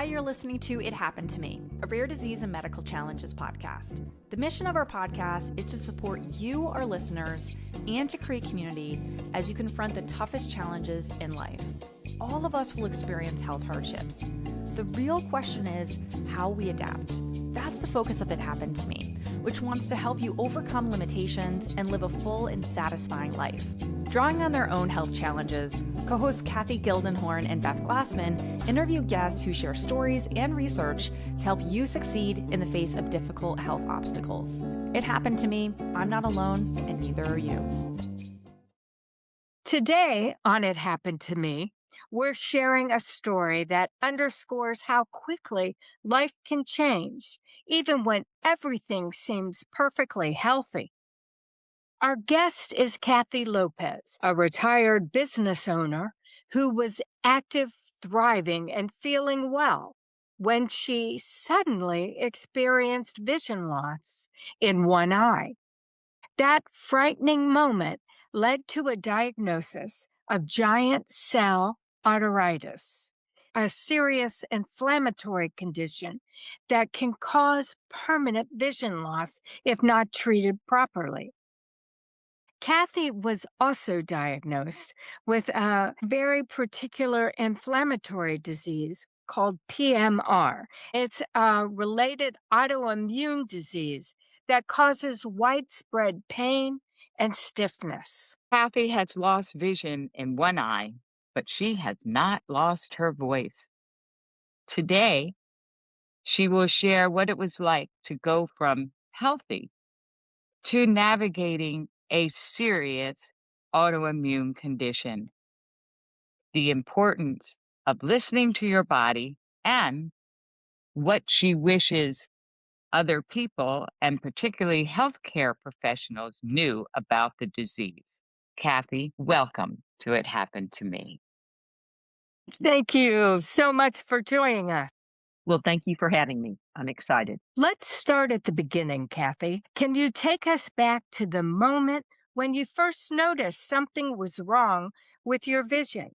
Hi, you're listening to It Happened to Me, a rare disease and medical challenges podcast. The mission of our podcast is to support you, our listeners, and to create community as you confront the toughest challenges in life. All of us will experience health hardships. The real question is how we adapt. That's the focus of It Happened to Me, which wants to help you overcome limitations and live a full and satisfying life. Drawing on their own health challenges, co-hosts Kathy Gildenhorn and Beth Glassman interview guests who share stories and research to help you succeed in the face of difficult health obstacles. It happened to me. I'm not alone, and neither are you. Today on It Happened to Me, we're sharing a story that underscores how quickly life can change, even when everything seems perfectly healthy. Our guest is Kathi Lopez, a retired business owner who was active, thriving, and feeling well when she suddenly experienced vision loss in one eye. That frightening moment led to a diagnosis of giant cell arteritis, a serious inflammatory condition that can cause permanent vision loss if not treated properly. Kathi was also diagnosed with a very particular inflammatory disease called PMR. It's a related autoimmune disease that causes widespread pain and stiffness. Kathy has lost vision in one eye, but she has not lost her voice. Today, she will share what it was like to go from healthy to navigating a serious autoimmune condition, the importance of listening to your body, and what she wishes other people, and particularly healthcare professionals, knew about the disease. Kathy, welcome to It Happened to Me. Thank you so much for joining us. Well, thank you for having me. I'm excited. Let's start at the beginning, Kathi. Can you take us back to the moment when you first noticed something was wrong with your vision?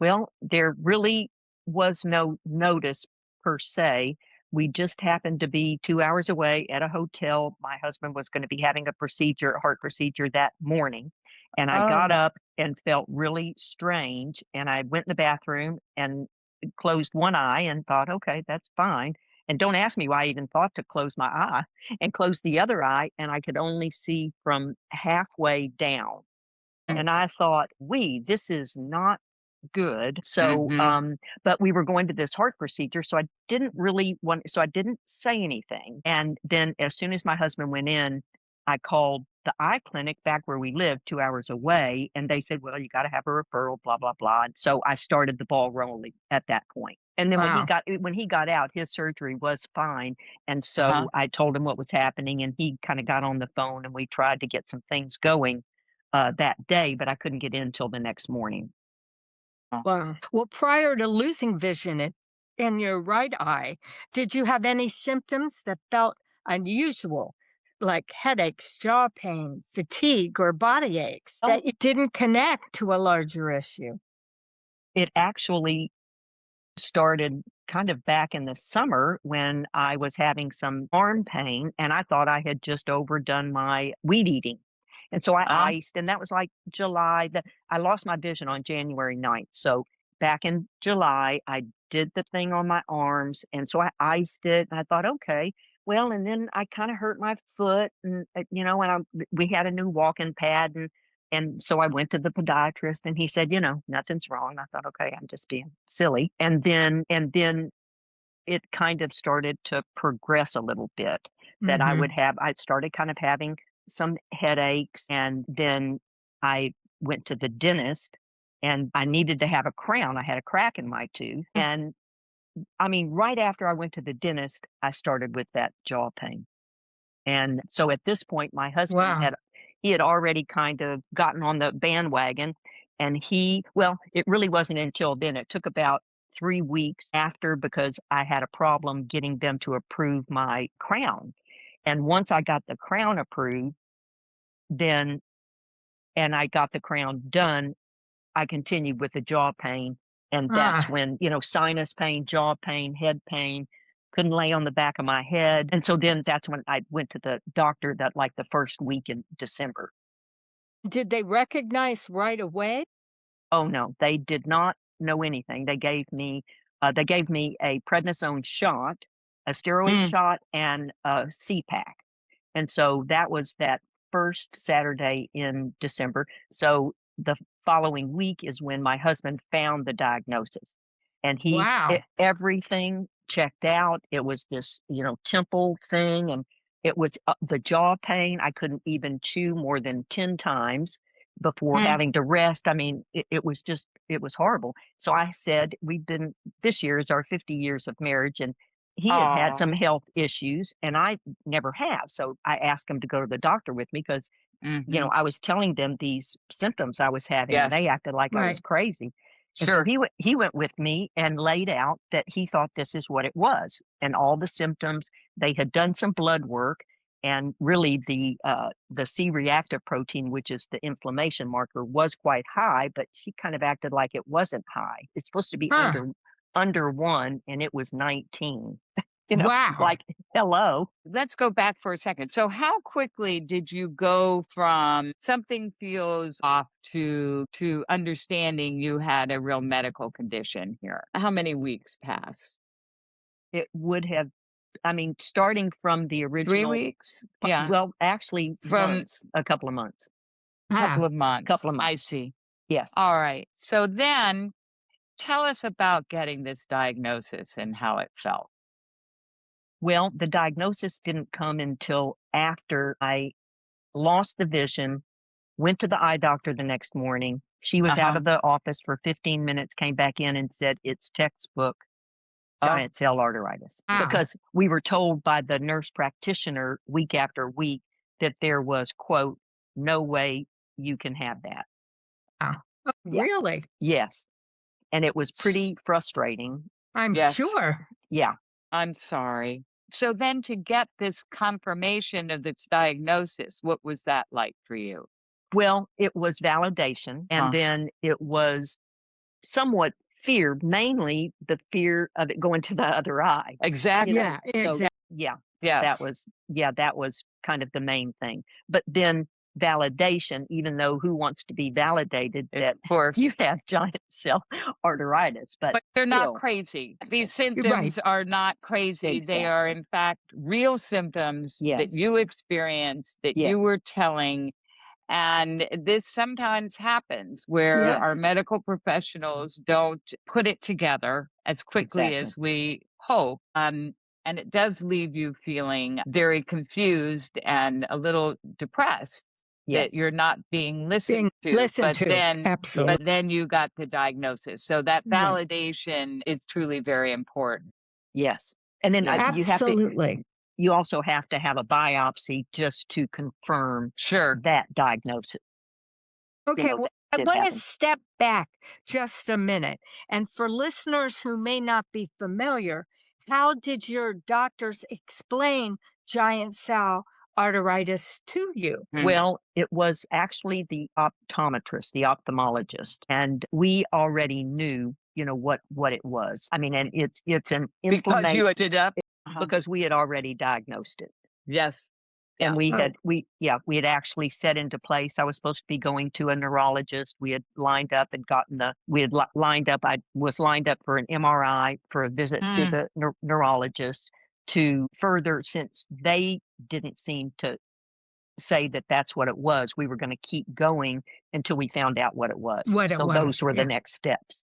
Well, there really was no notice per se. We just happened to be 2 hours away at a hotel. My husband was going to be having a heart procedure that morning. And I got up and felt really strange. And I went in the bathroom and closed one eye and thought, okay, that's fine. And don't ask me why I even thought to close my eye and close the other eye. And I could only see from halfway down. And I thought, this is not good. So, but we were going to this heart procedure. So I didn't say anything. And then as soon as my husband went in, I called the eye clinic back where we live 2 hours away. And they said, well, you got to have a referral, blah, blah, blah. And so I started the ball rolling at that point. And then when he got out, his surgery was fine. And so I told him what was happening, and he kind of got on the phone and we tried to get some things going that day, but I couldn't get in until the next morning. Wow. Well, prior to losing vision in your right eye, did you have any symptoms that felt unusual, like headaches, jaw pain, fatigue, or body aches that you didn't connect to a larger issue? It actually started kind of back in the summer when I was having some arm pain, and I thought I had just overdone my weed eating. And so I iced, and that was like July. I lost my vision on January 9th. So back in July, I did the thing on my arms, and so I iced it, and I thought, okay, well, and then I kind of hurt my foot, and we had a new walking pad, and so I went to the podiatrist, and he said, nothing's wrong. I thought, okay, I'm just being silly. And then it kind of started to progress a little bit, that I started kind of having some headaches, and then I went to the dentist and I needed to have a crown. I had a crack in my tooth. And I mean, right after I went to the dentist, I started with that jaw pain. And so at this point, my husband he had already kind of gotten on the bandwagon, and it really wasn't until then. It took about 3 weeks after, because I had a problem getting them to approve my crown. And once I got the crown approved, and I got the crown done, I continued with the jaw pain. And that's when, sinus pain, jaw pain, head pain, couldn't lay on the back of my head. And so then that's when I went to the doctor that like the first week in December. Did they recognize right away? Oh no, they did not know anything. They gave me a prednisone shot, a steroid shot, and a CPAC. And so that was that first Saturday in December. So the following week is when my husband found the diagnosis. And Wow. everything checked out. It was this, temple thing, and it was the jaw pain. I couldn't even chew more than 10 times before having to rest. I mean, it was horrible. So I said, this year is our 50 years of marriage, and he has had some health issues, and I never have. So I asked him to go to the doctor with me because, I was telling them these symptoms I was having, and they Yes. acted like I was crazy. And so he went with me and laid out that he thought this is what it was, and all the symptoms. They had done some blood work, and really the C-reactive protein, which is the inflammation marker, was quite high, but she kind of acted like it wasn't high. It's supposed to be under 1, and it was 19. Wow. Like, hello. Let's go back for a second. So how quickly did you go from something feels off to understanding you had a real medical condition here? How many weeks passed? It would have, starting from the 3 original. weeks? Yeah. Well, actually, From a couple of months. couple of months. Couple of months. I see. Yes. All right. So then tell us about getting this diagnosis and how it felt. Well, the diagnosis didn't come until after I lost the vision, went to the eye doctor the next morning. She was out of the office for 15 minutes, came back in and said, it's textbook giant cell arteritis. Because we were told by the nurse practitioner week after week that there was, quote, no way you can have that. Yeah. Really? Yes. And it was pretty frustrating. I'm Yes. sure. Yeah. I'm sorry. So then to get this confirmation of this diagnosis, what was that like for you? Well, it was validation, and then it was somewhat fear, mainly the fear of it going to the other eye. Exactly. Yeah, So, exactly. yeah, Yes. that was kind of the main thing. But then validation, even though who wants to be validated that Of course. you have giant cell arteritis, but they're not still. crazy. These symptoms are not crazy. They are, in fact, real symptoms that Yes. you experienced, that Yes. you were telling. And this sometimes happens where Yes. our medical professionals don't put it together as quickly Exactly. as we hope. And it does leave you feeling very confused and a little depressed Yes. that you're not being listened to. Listened But to. then Absolutely. but then you got the diagnosis. So that Right. validation is truly very important. Yes. And then Yeah. Absolutely. you also have to have a biopsy just to confirm Sure. that diagnosis. Okay, that well, I did want to happen. step back just a minute. And for listeners who may not be familiar, how did your doctors explain giant cell arteritis to you? Well, it was actually the optometrist, the ophthalmologist, and we already knew, what it was. I mean, and it's an Because inflammation you ended up. because we had already diagnosed it. Yes. And Yeah. we had actually set into place. I was supposed to be going to a neurologist. We had lined up and lined up. I was lined up for an MRI for a visit to the neurologist to further, since they didn't seem to say that that's what it was. We were going to keep going until we found out what it was. Those were the next steps.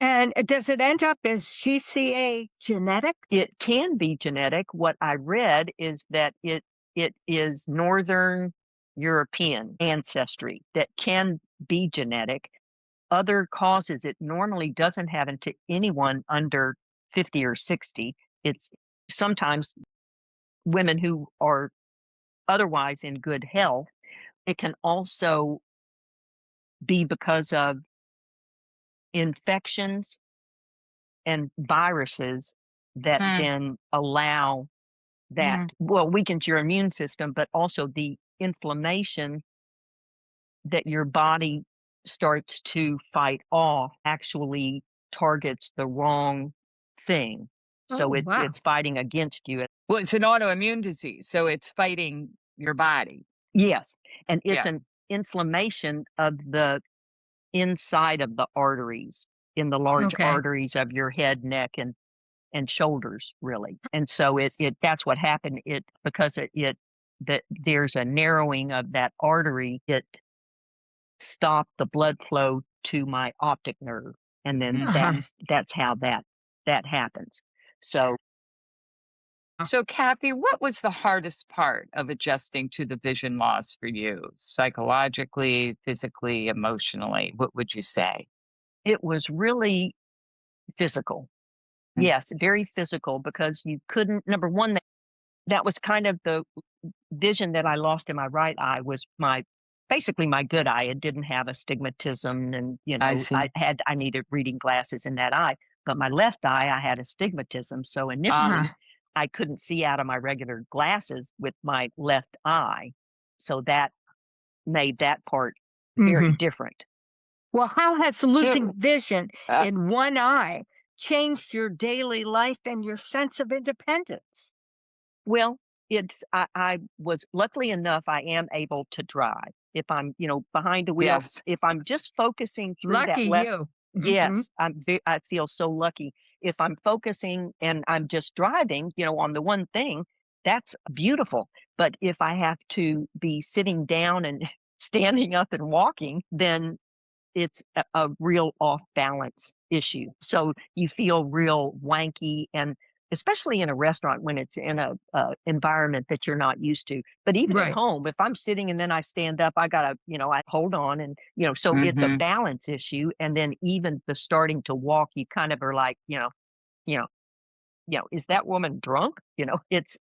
And does it end up as GCA genetic? It can be genetic. What I read is that it is Northern European ancestry that can be genetic. Other causes it normally doesn't happen to anyone under 50 or 60. It's sometimes women who are otherwise in good health. It can also be because of infections and viruses that then allow that, weakens your immune system, but also the inflammation that your body starts to fight off actually targets the wrong thing. Oh, So wow. it's fighting against you. Well, it's an autoimmune disease, so it's fighting your body. Yes. And it's Yeah. an inflammation of the inside of the arteries, in the large Okay. arteries of your head, neck, and shoulders, really. And so it that's what happened. It because it that there's a narrowing of that artery, it stopped the blood flow to my optic nerve. And then Uh-huh. that's how that happens. So So, Kathy, what was the hardest part of adjusting to the vision loss for you? Psychologically, physically, emotionally? What would you say? it was really physical. Mm. Yes, very physical because you couldn't number one, that was kind of the vision that I lost in my right eye was my basically my good eye. It didn't have astigmatism and, I see. I needed reading glasses in that eye. But my left eye, I had astigmatism. So Ah, initially I couldn't see out of my regular glasses with my left eye. So that made that part very Mhm. different. Well, how has so, losing vision uh, in one eye changed your daily life and your sense of independence? Well, I was luckily enough, I am able to drive. If I'm, behind the wheel, yes. if I'm just focusing through Lucky that left, you. Mhm. yes, I feel so lucky. If I'm focusing and I'm just driving, on the one thing, that's beautiful. But if I have to be sitting down and standing up and walking, then it's a real off balance issue. So you feel real wanky and especially in a restaurant when it's in a environment that you're not used to. But even at Right. home, if I'm sitting and then I stand up, I gotta, I hold on and so it's a Hmm. balance issue. And then even the starting to walk, you kind of are like, you know, is that woman drunk? It's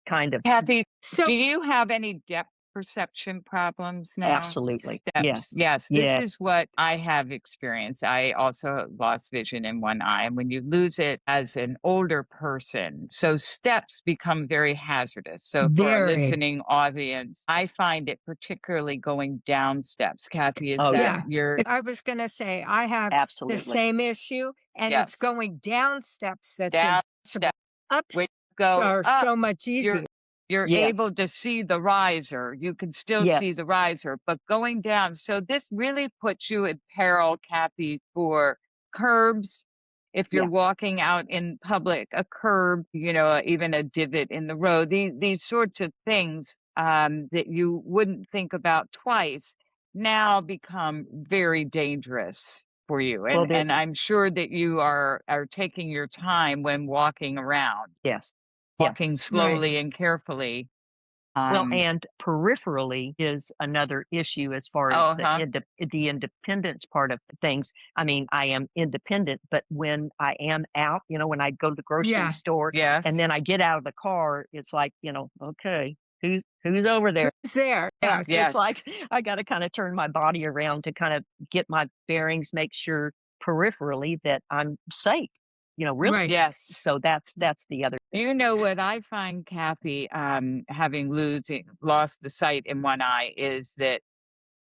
kind of Kathy, So do you have any depth perception problems now? absolutely. Steps. Yes. Yes, this Yes. is what I have experienced. I also lost vision in one eye. And when you lose it as an older person, so steps become very hazardous. So for our very. listening audience, I find it particularly going down steps. Kathy, is Oh that yeah. Yeah. your I was going to say I have the Absolutely. same issue, and it's yes, going down steps that's down impossible. step? When Ups you go are up, so much you're easier. you're able Yes. to see the riser. You can still see Yes. the riser, but going down. So this really puts you at peril, Kathy, for curbs. If you're Yes. walking out in public, a curb, even a divot in the road, these sorts of things that you wouldn't think about twice now become very dangerous for you. Well, And I'm sure that you are taking your time when walking around, yes. Yes. walking Right. slowly and carefully. Well, Um, and peripherally is another issue as far as huh. the independence part of things. I mean, I am independent, but when I am out, when I go to the grocery Yeah. store and Yes. then I get out of the car, it's like, okay, who's over there? Who's there? Yeah, Yeah. it's Yes. like I got to kind of turn my body around to kind of get my bearings, make sure peripherally that I'm safe. Really. Right. Yes. So that's the other. You know what I find, Kathy, having lost the sight in one eye, is that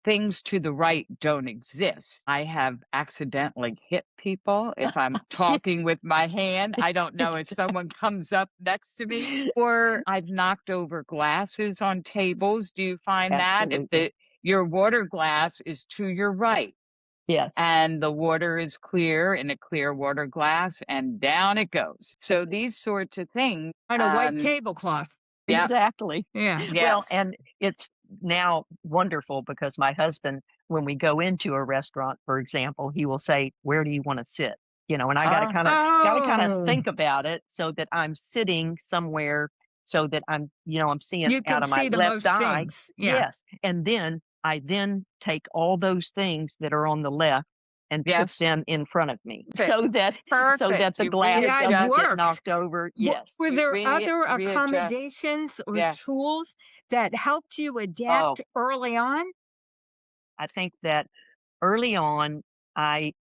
things to the right don't exist. I have accidentally hit people if I'm talking Yes. with my hand. I don't know if Exactly. someone comes up next to me, or I've knocked over glasses on tables. Do you find that if Absolutely. your water glass is to your right Yes. and the water is clear in a clear water glass and down it goes? So these sorts of things. On a white tablecloth. Yep. Exactly. Yeah. Well, Yes. and it's now wonderful because my husband, when we go into a restaurant, for example, he will say, "Where do you want to sit?" And I Ah, got to kind of Oh, think about it so that I'm sitting somewhere so that I'm seeing you out can of my see the left most eye. things. Yeah. Yes. And then I take all those things that are on the left and put yes. them in front of me Perfect. so that Perfect. the You glass Yeah, it doesn't get readjust. works. knocked over. Yes. Were You there other readjust. accommodations or Yes. tools that helped you Oh, adapt early on? I think that early on, I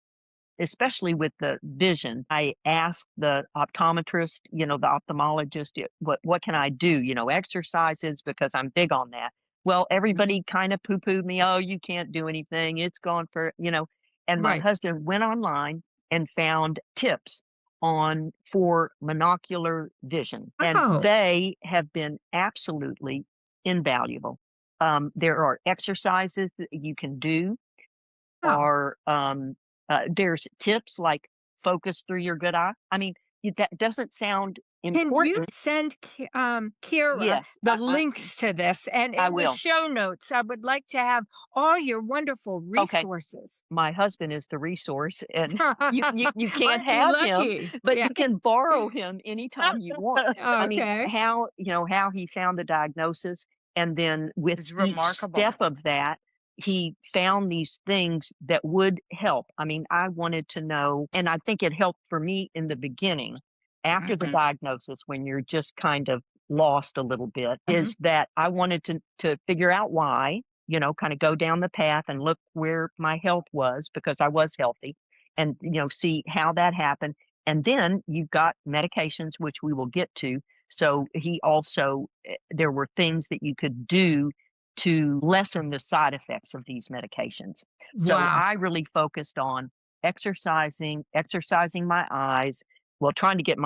especially with the vision, I asked the optometrist, the ophthalmologist, what can I do? Exercises because I'm big on that. Well, everybody kind of poo-pooed me. Oh, you can't do anything. It's gone and my Right. husband went online and found tips for monocular vision, and Oh, they have been absolutely invaluable. There are exercises that you can do, oh. or there's tips like focus through your good eye. I mean, that doesn't sound Can you important. send Kira Yes, the links to this? And I in the will. show notes, I would like to have all your wonderful Okay. resources. My husband is the resource, and you can't Aren't you have him, lucky? but Yeah. you can borrow him anytime you want. I mean, Okay. how he found the diagnosis, and then with It's each remarkable. step of that, he found these things that would help. I mean, I wanted to know, and I think it helped for me in the beginning. After the Mhm. diagnosis, when you're just kind of lost a little bit, Mhm. is that I wanted to figure out why, kind of go down the path and look where my health was, because I was healthy, and, see how that happened. And then you've got medications, which we will get to. So he also, there were things that you could do to lessen the side effects of these medications. So Wow. I really focused on exercising my eyes, well, trying to get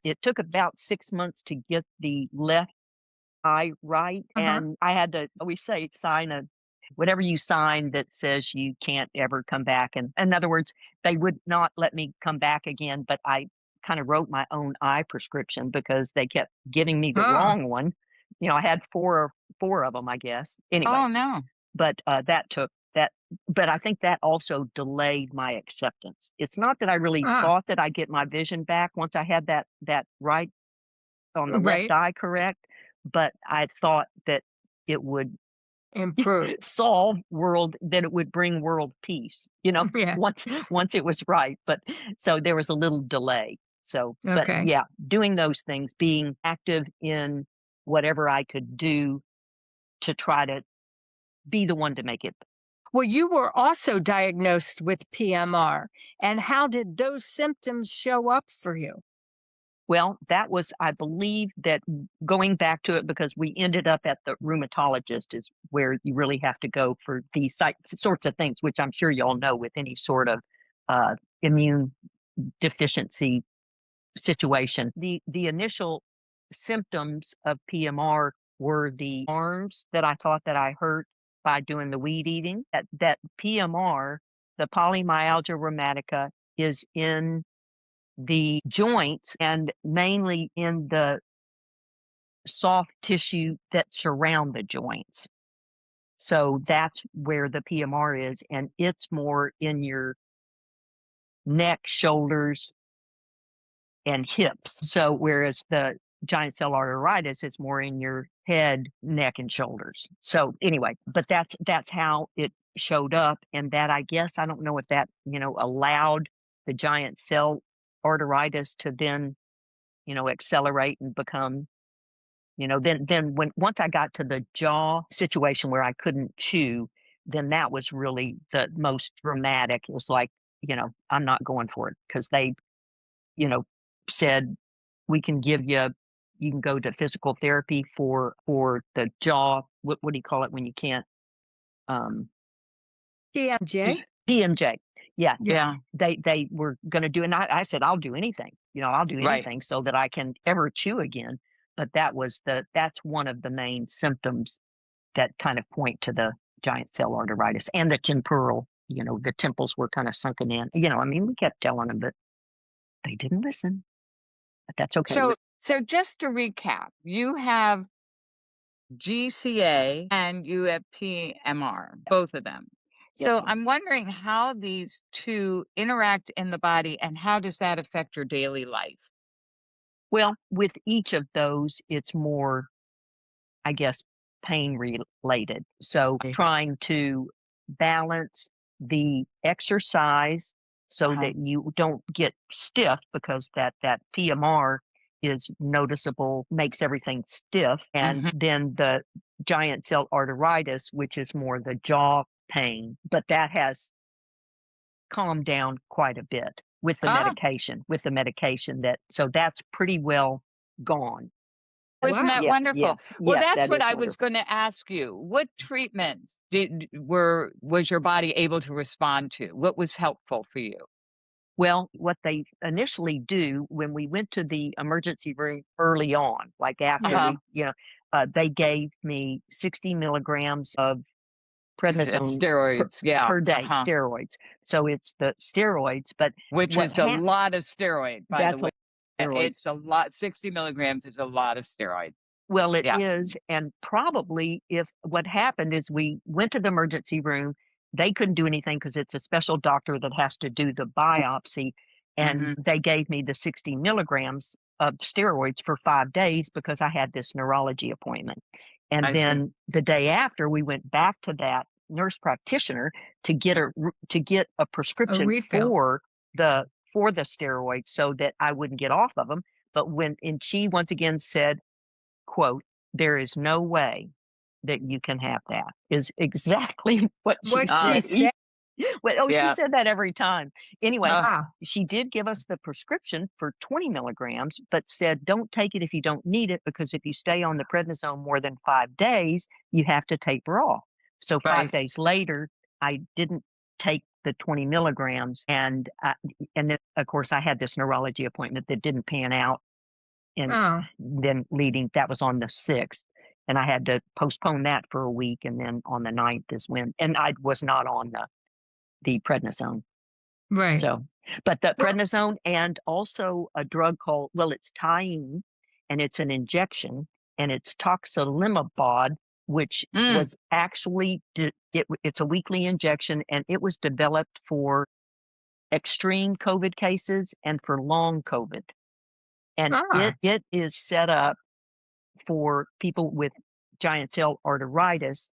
it took about 6 months to get the left eye right, Uh-huh. and I had to, we say, sign a whatever you sign that says you can't ever come back. And in other words, they would not let me come back again, but I kind of wrote my own eye prescription because they kept giving me the Oh, wrong one. I had four of them, I guess. Anyway, Oh, no. but that took that. But I think that also delayed my acceptance. It's not that I really ah, thought that I'd get my vision back once I had that right on the left right. eye correct, but I thought that it would Improve. that it would bring world peace, Yeah. once it was right. But so there was a little delay. So, but Okay. yeah, doing those things, being active in whatever I could do to try to be the one to make it. Well, you were also diagnosed with PMR. And how did those symptoms show up for you? Well, that was, I believe that going back to it, because we ended up at the rheumatologist is where you really have to go for these sorts of things, which I'm sure y'all know with any sort of immune deficiency situation. The initial symptoms of PMR were the arms that I thought that I hurt by doing the weed eating. That PMR, the polymyalgia rheumatica, is in the joints and mainly in the soft tissue that surround the joints. So that's where the PMR is, and it's more in your neck, shoulders, and hips. So whereas the giant cell arteritis is more in your head, neck, and shoulders. So anyway, but that's how it showed up, and that, I guess, I don't know if that allowed the giant cell arteritis to then accelerate and become, then once I got to the jaw situation where I couldn't chew, then that was really the most dramatic. It was like, I'm not going for it, because they, you know, said, we can give you can go to physical therapy for the jaw. What do you call it when you can't, um, TMJ? PMJ. Yeah, Yeah. Yeah. they were going to do, and I said, I'll do anything. I'll do Right. anything so that I can ever chew again. But that's one of the main symptoms that kind of point to the giant cell arteritis and the temporal. The temples were kind of sunken in. I mean, we kept telling them, but they didn't listen. But that's okay. So just to recap, you have GCA and you have PMR, both of them. Yes, So ma'am. I'm wondering how these two interact in the body and how does that affect your daily life? Well, with each of those, it's more, I guess, pain related. So Okay. trying to balance the exercise so Uh-huh. that you don't get stiff, because that PMR is noticeable, makes everything stiff. And Mhm. then the giant cell arteritis, which is more the jaw pain, but that has calmed down quite a bit with the Ah, medication, that, so that's pretty well gone. Wasn't that Yeah, wonderful? yes, Well, yes, that's that what is I was wonderful. gonna ask you. What treatments was your body able to respond to? What was helpful for you? Well, what they initially do when we went to the emergency room early on, like after Uh-huh. they gave me 60 milligrams of prednisone per, Steroids, yeah, per day, uh-huh. steroids. So it's the steroids, but Which what is a happened, lot of steroid, by the that's a way. steroids. It's a lot 60 milligrams is a lot of steroid. Well, it Yeah. is, and probably if what happened is we went to the emergency room, they couldn't do anything because it's a special doctor that has to do the biopsy, and Mhm. they gave me the 60 milligrams of steroids for 5 days because I had this neurology appointment. And I see. then the day after, we went back to that nurse practitioner to get a A prescription refill. for the steroids so that I wouldn't get off of them. But and she once again said, quote, "There is no way that you can have that," is exactly what she What she said. said. Well, oh, she Yeah. said that every time. Anyway, Uh, Wow. she did give us the prescription for 20 milligrams, but said, "Don't take it if you don't need it, because if you stay on the prednisone more than 5 days, you have to taper off." So five right, days later, I didn't take the 20 milligrams. And then, of course, I had this neurology appointment that didn't pan out, and Oh, then that was on the 6th, and I had to postpone that for a week, and then on the 9th is when, and I was not on the prednisone. right. So, but the Well, prednisone and also a drug called, well, it's Tyene, and it's an injection, and it's toxilimabod, which mm, was actually it's a weekly injection, and it was developed for extreme COVID cases and for long COVID, and ah, it is set up for people with giant cell arteritis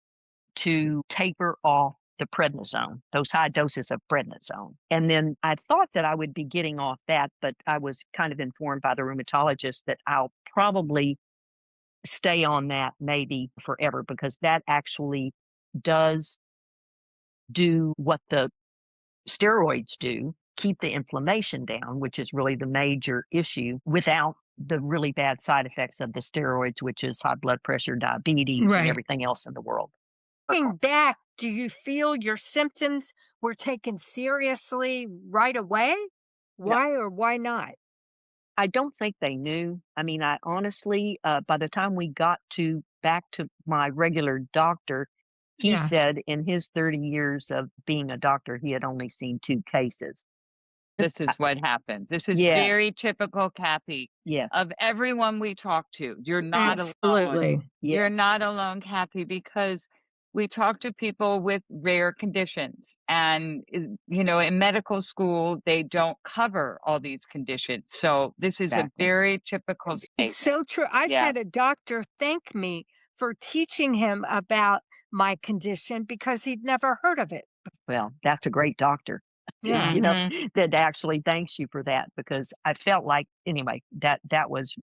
to taper off the prednisone, those high doses of prednisone. And then I thought that I would be getting off that, but I was kind of informed by the rheumatologist that I'll probably stay on that maybe forever, because that actually does do what the steroids do, keep the inflammation down, which is really the major issue, without the really bad side effects of the steroids, which is high blood pressure, diabetes, and right. everything else in the world. Looking back, do you feel your symptoms were taken seriously right away? No, Why or why not? I don't think they knew. I mean, I honestly, by the time we got back to my regular doctor, he Yeah. said in his 30 years of being a doctor, he had only seen 2 cases. this Uh, is what happens. This is very yes, typical, Kathy, yes, of everyone we talk to. You're not alone. Absolutely. You're yes, not alone, Kathy, because we talk to people with rare conditions. And, in medical school, they don't cover all these conditions. So this is a exactly. very typical It's statement. so true. I've Yeah. had a doctor thank me for teaching him about my condition because he'd never heard of it. Well, that's a great doctor, Yeah. Hmm. that actually thanks you for that, because I felt like, anyway, that was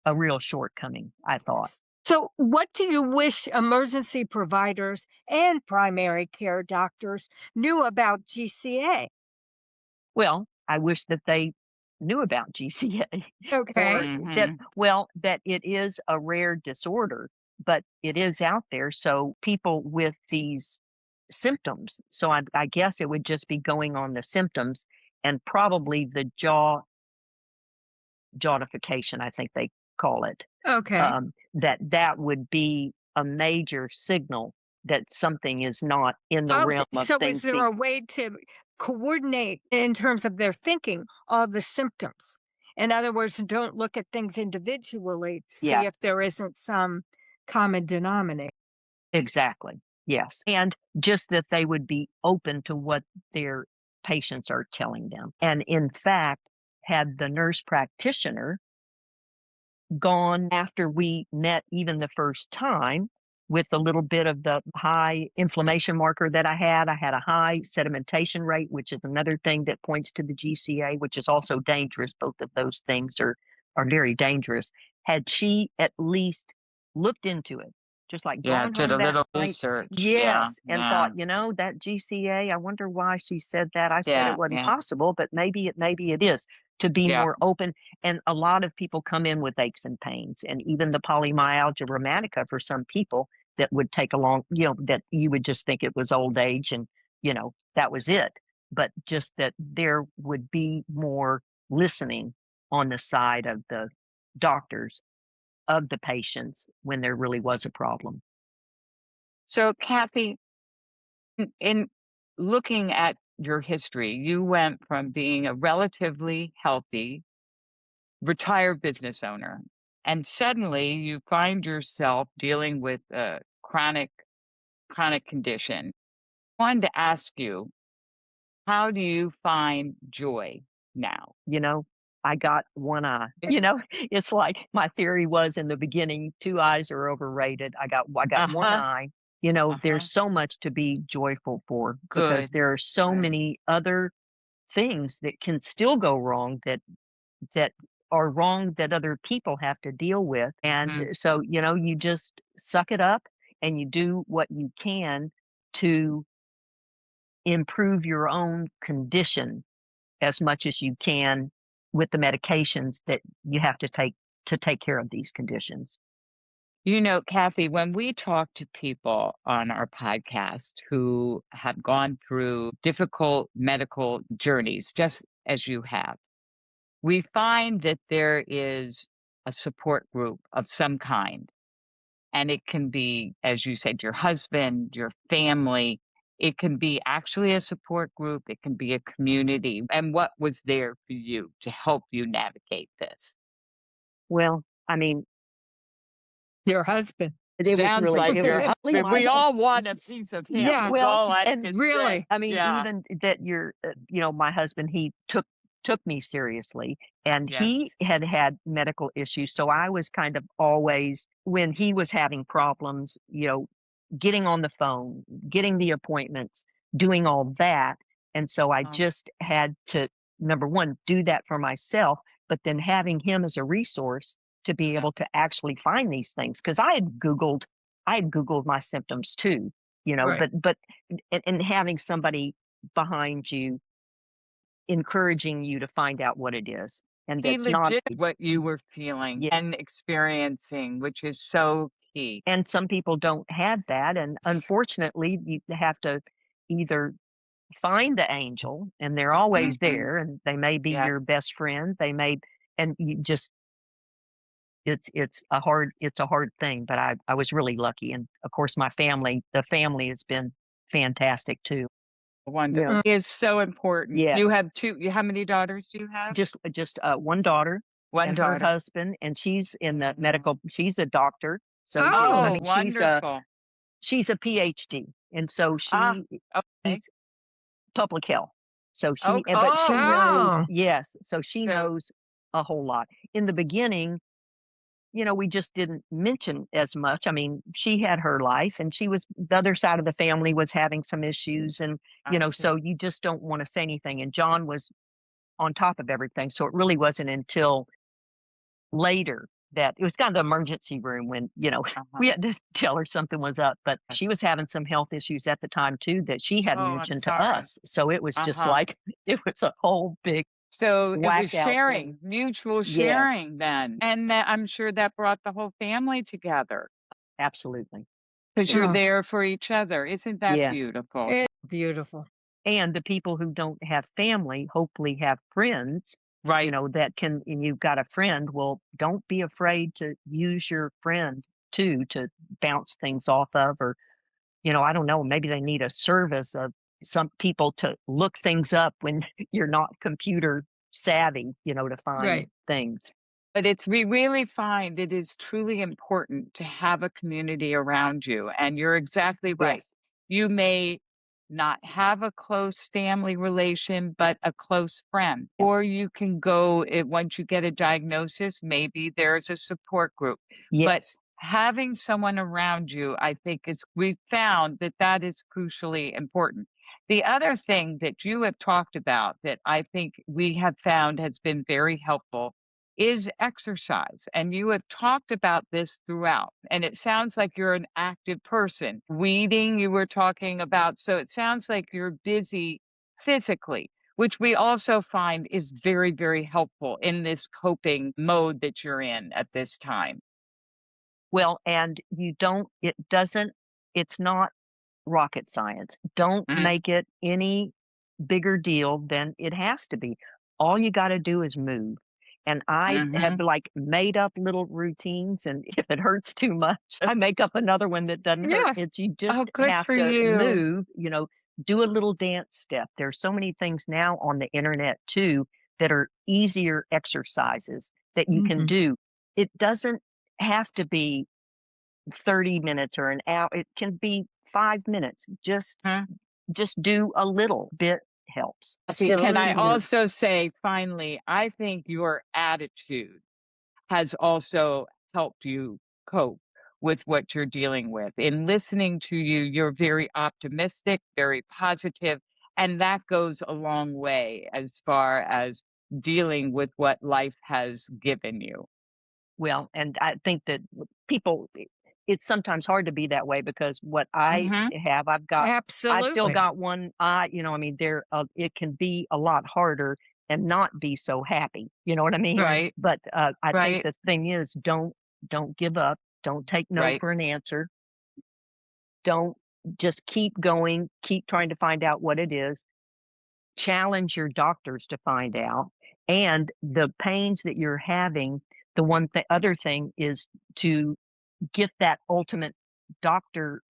a real shortcoming, I thought. So, what do you wish emergency providers and primary care doctors knew about GCA? Well, I wish that they knew about GCA, Okay. or that, Hmm. well, that it is a rare disorder, but it is out there. So people with these symptoms, so I guess it would just be going on the symptoms, and probably the jawdification, I think they call it. Okay. That would be a major signal that something is not in the Okay. realm of So, is things there being. a way to coordinate in terms of their thinking all the symptoms? In other words, don't look at things individually to Yeah, see if there isn't some common denominator. exactly. Yes. And just that they would be open to what their patients are telling them. And in fact, had the nurse practitioner gone after we met even the first time with a little bit of the high inflammation marker that I had a high sedimentation rate, which is another thing that points to the GCA, which is also dangerous. Both of those things are very dangerous. Had she at least looked into it just like Yeah, gone did home a that little night. research. Yeah, Yes, and yeah, thought, that GCA, I wonder why she said that. I said it yeah, wasn't yeah, possible, but maybe it is, to be yeah. more open. And a lot of people come in with aches and pains, and even the polymyalgia rheumatica for some people that would take a long, that you would just think it was old age and, that was it. But just that there would be more listening on the side of the doctors of the patients when there really was a problem. So, Kathy, in looking at your history, you went from being a relatively healthy, retired business owner, and suddenly you find yourself dealing with a chronic condition. I wanted to ask you, how do you find joy now? You know, I got one eye. It, It's like my theory was in the beginning, two eyes are overrated. I got one uh-huh, eye. uh-huh. There's so much to be joyful for because Good, there are so good. many other things that can still go wrong that are wrong that other people have to deal with. And Mhm. so, you just suck it up and you do what you can to improve your own condition as much as you can with the medications that you have to take care of these conditions. Kathy, when we talk to people on our podcast who have gone through difficult medical journeys, just as you have, we find that there is a support group of some kind. And it can be, as you said, your husband, your family. It can be actually a support group. It can be a community. And what was there for you to help you navigate this? Well, I mean, Your husband. Sounds like it your was really husband. my We all want a piece of him, Yeah, is well, all I and can say. really. I mean, Yeah. even that my husband, he took me seriously, and Yes. he had medical issues, so I was kind of always when he was having problems, getting on the phone, getting the appointments, doing all that, and so I Um, just had to number one do that for myself, but then having him as a resource to be yeah. able to actually find these things because I had googled my symptoms too, Right. but and having somebody behind you encouraging you to find out what it is. And Be that's not, legit what you were feeling yeah. and experiencing, which is so key. And some people don't have that. And unfortunately, you have to either find the angel, and they're always Hmm. there, and they may be Yeah. your best friend. And you just, it's a hard thing, but I was really lucky. And of course, the family has been fantastic too. You Wonderful. know, Mm. Is so important. You yes. have how many daughters do you have? Just one daughter One and her daughter. husband, and she's in the Mhm. medical. She's a doctor, so I Oh, Oh, mean, wonderful. she's a PhD, and so Ah, she okay. is public health. So Oh, but she oh, knows, oh, yes, so she so knows a whole lot. In the beginning, we just didn't mention as much. I mean, she had her life, and the other side of the family was having some issues, and I so see. you just don't want to say anything. And John was on top of everything, so it really wasn't until later that it was kind of the emergency room when, Uh-huh. we had to tell her something was up, but she Yes. was having some health issues at the time too that she hadn't Oh, I'm mentioned to sorry. us. So it was just Uh-huh. like it was a whole big So it was whacked out thing. sharing, mutual Yes, sharing then. And I'm sure that brought the whole family together absolutely. because you're oh, there for each other. Isn't that Yes. beautiful? it's beautiful. And the people who don't have family hopefully have friends, Right. that and you've got a friend. Well, don't be afraid to use your friend too to bounce things off of, or I don't know, maybe they need a service of some people to look things up when you're not computer savvy, to find Right. things. But we really find it is truly important to have a community around you. And you're exactly right. Yes. You may not have a close family relation, but a close friend. Yes. Or you can go once you get a diagnosis, maybe there's a support group. But Yes. having someone around you, I think we've found that that is crucially important. The other thing that you have talked about that I think we have found has been very helpful is exercise. And you have talked about this throughout. And it sounds like you're an active person. Weeding, you were talking about. So it sounds like you're busy physically, which we also find is very, very helpful in this coping mode that you're in at this time. Well, and it's not rocket science. Don't Mm, make it any bigger deal than it has to be. All you got to do is move. And I have mhm. like made up little routines. And if it hurts too much, I make up another one that doesn't hurt. Yeah. It's you Oh, just good have for to you. move, do a little dance step. There's so many things now on the internet too that are easier exercises that you can Mhm. do. It doesn't have to be 30 minutes or an hour. It can be 5 minutes. Just do a little bit helps. See, can I Absolutely. also say, finally, I think your attitude has also helped you cope with what you're dealing with. In listening to you, you're very optimistic, very positive, and that goes a long way as far as dealing with what life has given you. Well, and I think that people, it's sometimes hard to be that way because what I Mhm. have, I've still Absolutely. got one eye, I mean, it can be a lot harder and not be so happy. You know what I mean? Right. Right, But I think right, the thing is, don't give up. Don't take no right. for an answer. Don't just keep going. Keep trying to find out what it is. Challenge your doctors to find out. And the pains that you're having, other thing is to get that ultimate doctor,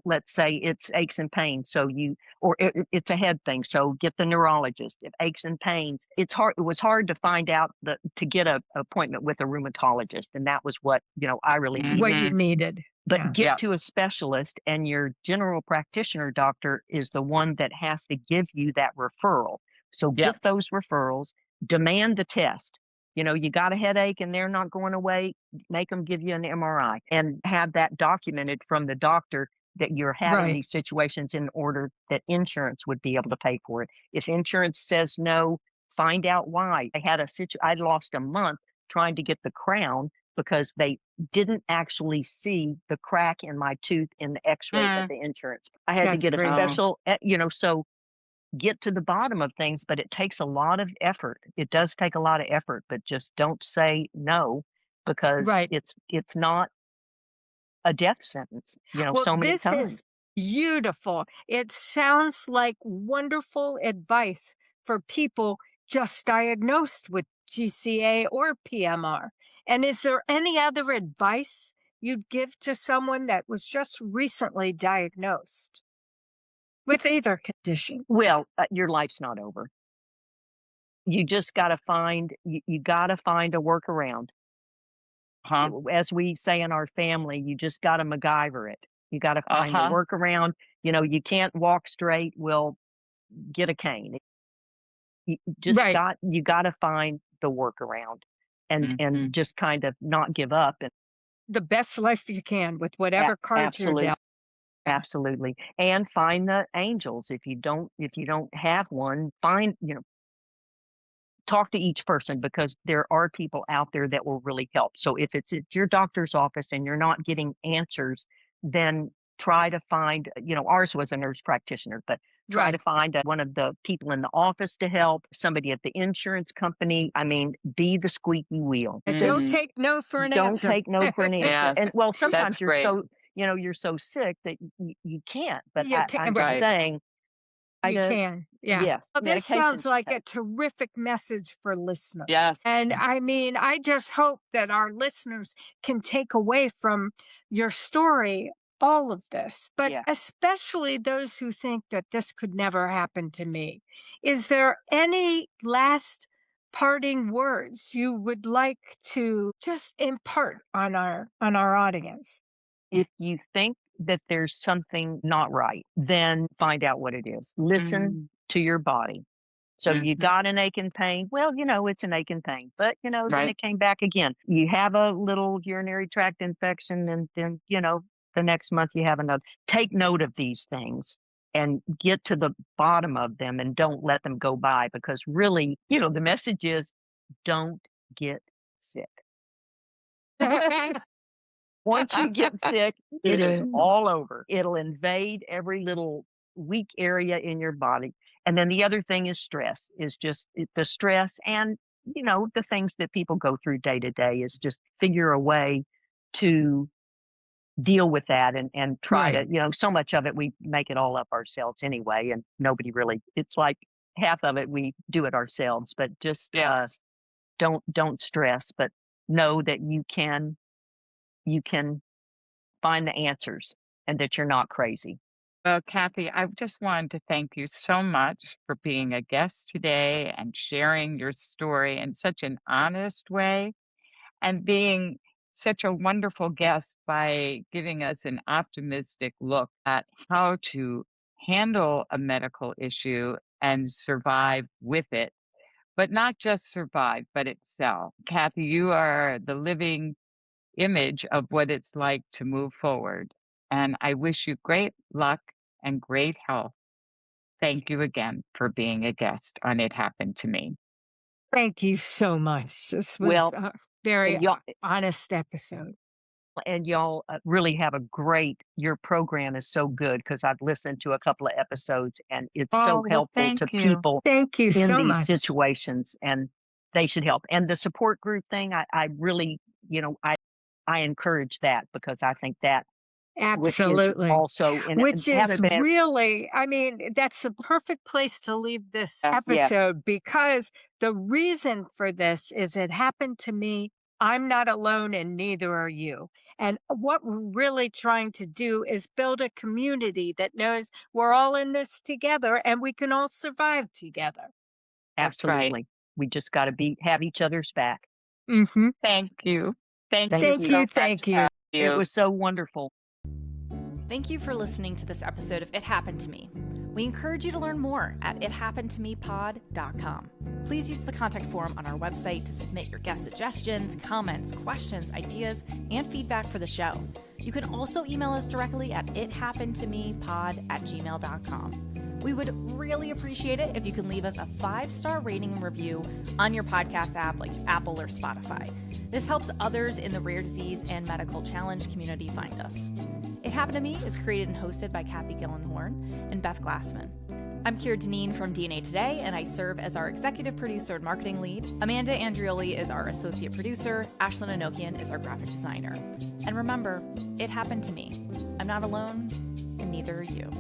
let's say it's aches and pains. So it's a head thing. So get the neurologist. If aches and pains, it was hard to find out to get a appointment with a rheumatologist. And that was what, I really needed. What you Mhm. needed. But Yeah. get Yep, to a specialist, and your general practitioner doctor is the one that has to give you that referral. So yep. get those referrals, demand the test. You got a headache and they're not going away, make them give you an MRI and have that documented from the doctor that you're having Right. these situations in order that insurance would be able to pay for it. If insurance says no, find out why. I lost a month trying to get the crown because they didn't actually see the crack in my tooth in the x-ray that Mm. the insurance. I had to That's get a crazy. Oh, special, so get to the bottom of things, but it takes a lot of effort. It does take a lot of effort, but just don't say no because Right. it's not a death sentence, Well, so many this times. is beautiful. It sounds like wonderful advice for people just diagnosed with GCA or PMR. And is there any other advice you'd give to someone that was just recently diagnosed with either condition? Well, your life's not over. You just got to you got to find a workaround. huh, As we say in our family, you just got to MacGyver it. You got to find the uh-huh. workaround. You can't walk straight. Well, get a cane. Right. You got to find the workaround, and Mhm. just kind of not give up. And The best life you can with whatever cards you're absolutely, dealt. Yeah. absolutely, and find the angels. If you don't have one, find talk to each person because there are people out there that will really help. So if it's at your doctor's office and you're not getting answers, then try to find, ours was a nurse practitioner, but try to Right. find one of the people in the office to help, somebody at the insurance company. I mean, be the squeaky wheel. And don't Mhm. take no for an Don't answer. take no for an answer. And Yes, well, that's sometimes great. you're so sick that you can't, but You can, I'm just right. Right. saying, I You can, yeah. yes, Well, this sounds medications like a take. terrific message for listeners. Yes. And I mean, I just hope that our listeners can take away from your story all of this, but Yeah. especially those who think that this could never happen to me. Is there any last parting words you would like to just impart on our audience? If you think that there's something not right, then find out what it is. Listen Mhm. to your body. So you Mhm. got an ache and pain. Well, it's an ache and pain, but then Right. it came back again. You have a little urinary tract infection and then, the next month you have another. Take note of these things and get to the bottom of them and don't let them go by because really, the message is don't get Once you get sick, it is all over. It'll invade every little weak area in your body. And then the other thing is stress, is just the stress and, the things that people go through day to day is just figure a way to deal with that and try Right. to, so much of it, we make it all up ourselves anyway. And nobody really, it's like half of it, we do it ourselves, but just, Yes. don't stress, but know that you can find the answers and that you're not crazy. Well, Kathi, I just wanted to thank you so much for being a guest today and sharing your story in such an honest way and being such a wonderful guest by giving us an optimistic look at how to handle a medical issue and survive with it, but not just survive, but excel. Kathi, you are the living image of what it's like to move forward. And I wish you great luck and great health. Thank you again for being a guest on It Happened to Me. Thank you so much. This was Well, a very and y'all honest episode. really have a great your program is so good because I've listened to a couple of episodes and it's so Oh, well, helpful to thank you. people Thank you in so these much. situations, and they should help. And the support group thing, I really, I encourage that because I think that which is Absolutely. also and Which is haven't been really, I mean, that's the perfect place to leave this Yes. yes, episode because the reason for this is it happened to me. I'm not alone and neither are you. And what we're really trying to do is build a community that knows we're all in this together and we can all survive together. That's right. absolutely. We just got to have each other's back. Hmm. Thank you. Thank Thank you Thank you. so you. much, Thank you. It was so wonderful. Thank you for listening to this episode of It Happened to Me. We encourage you to learn more at ithappenedtomepod.com. Please use the contact form on our website to submit your guest suggestions, comments, questions, ideas, and feedback for the show. You can also email us directly at ithappenedtomepod@gmail.com. We would really appreciate it if you can leave us a 5-star rating and review on your podcast app like Apple or Spotify. This helps others in the rare disease and medical challenge community find us. It Happened to Me is created and hosted by Kathy Gillenhorn and Beth Glassman. I'm Keira Deneen from DNA Today, and I serve as our executive producer and marketing lead. Amanda Andrioli is our associate producer. Ashlyn Anokian is our graphic designer. And remember, it happened to me. I'm not alone, and neither are you.